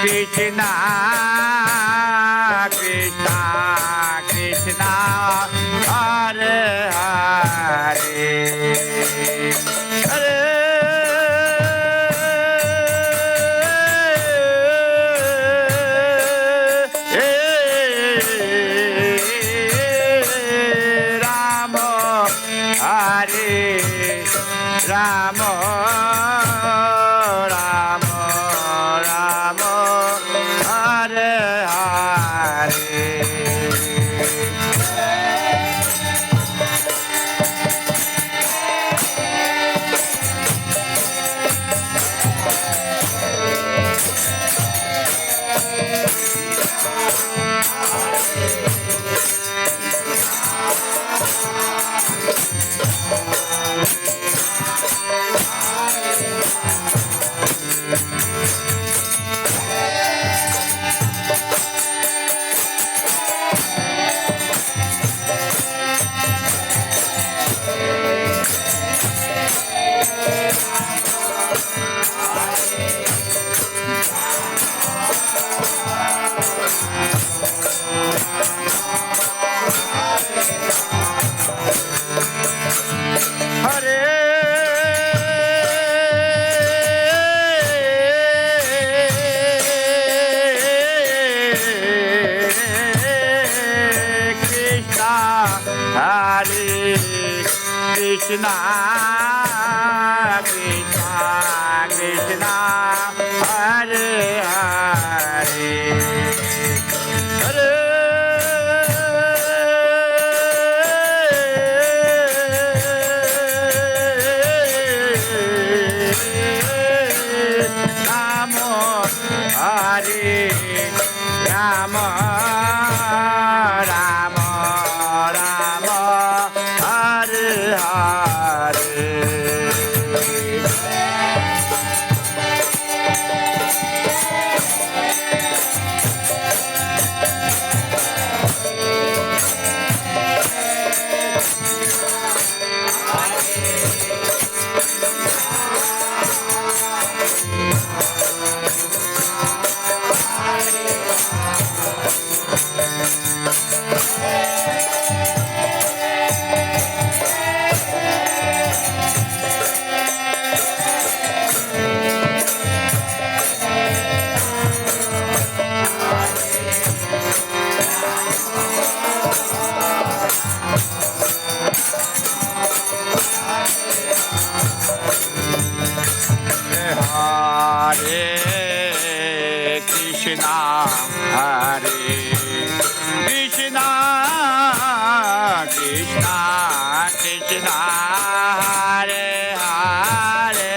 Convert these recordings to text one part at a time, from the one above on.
Krishna Krishna Krishna Hare Hare Hare Rama Hare Rama Rama Rama Hare Hare Krishna Krishna Krishna Hare Hare Hare Rama Hare Rama Rama Rama Hare Hare Hare Krishna Hare Krishna Krishna Krishna Hare Hare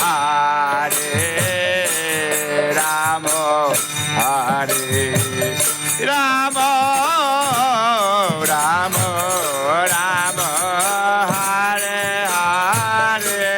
Hare Rama Hare Rama Rama Rama Hare Hare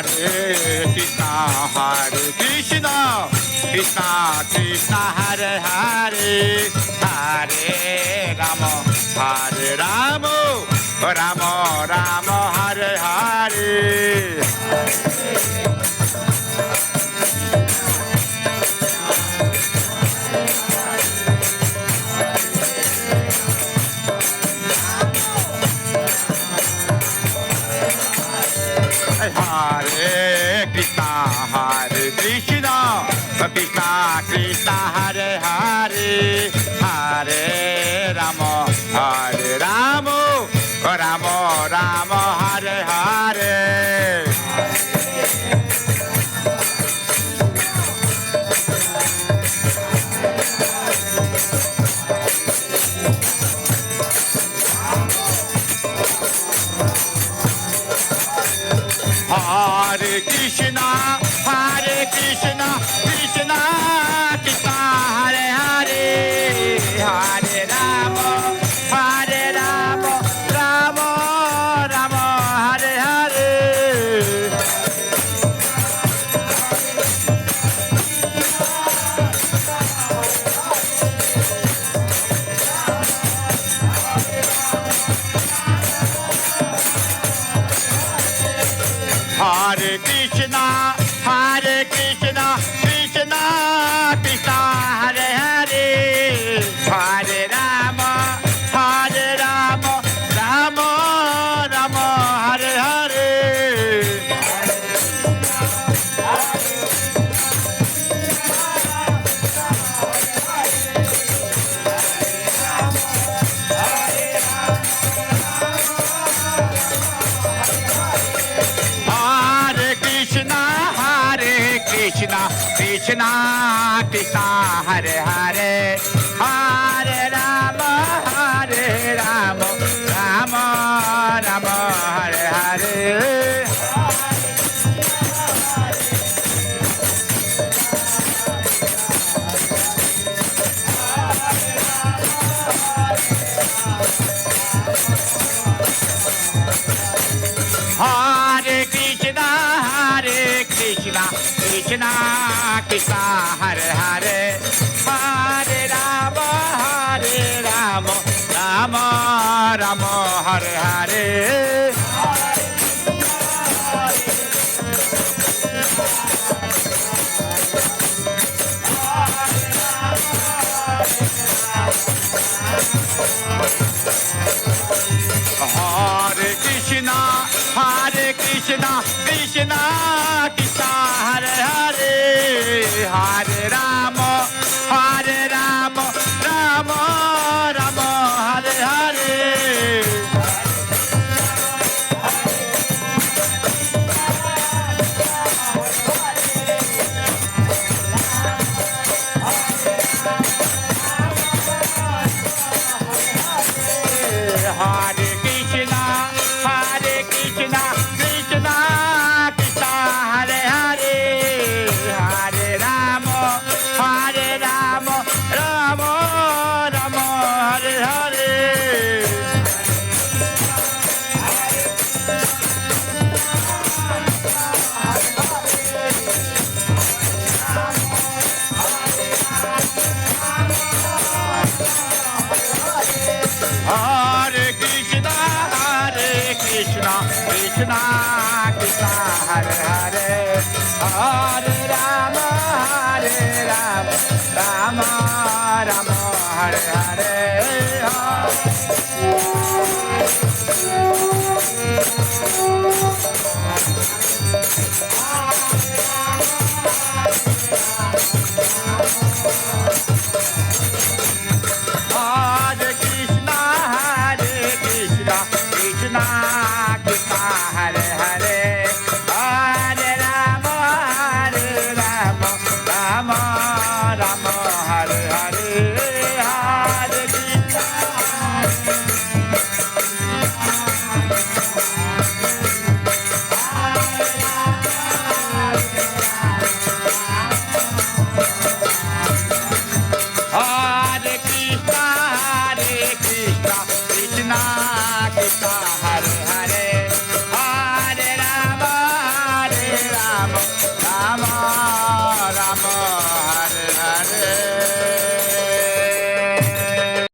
Krishna, Hare Krishna, Krishna Krishna, Hare Hare, Hare Rama, Hare Rama, Rama Rama, Hare Hare. Hare Krishna, Hare Krishna, Krishna Krishna, Hare Hare, Hare Rama, Hare Rama, Rama Rama, Hare Hare. Hare Krishna, Hare Krishna, Krishna Krishna, Hare Hare, Hare Rama, Hare Rama, Rama Rama, Hare Hare. Hare Krishna, Hare Krishna, Krishna Krishna, Hare Hare, Hare Rama, Hare Rama, Rama Rama, Hare Hare. Hare Krishna, Hare Krishna, Krishna Krishna, Hare Hare, Hare Rama, Hare Rama, Rama Rama, Hare Hare. Hare Krishna, Hare Krishna, Krishna Krishna, Hare Hare, Hare Rama, Hare Rama, Rama Rama, Hare Hare. Hare Krishna, Hare Krishna, Krishna Krishna, Hare Hare, Hare Rama, Hare Rama, Rama Rama, Hare Hare. Hare Krishna, Hare Krishna, Krishna Krishna, Hare Hare, Hare Rama, Hare Rama, Rama Rama, Hare Hare. Hare Krishna, Hare Krishna, Krishna Krishna, Hare Hare, Hare Rama, Hare Rama, Rama Rama, Hare Hare. Hare Krishna, Hare Krishna, Krishna Krishna, Hare Hare, Hare Rama, Hare Rama, Rama Rama, Hare Hare, Hare Rama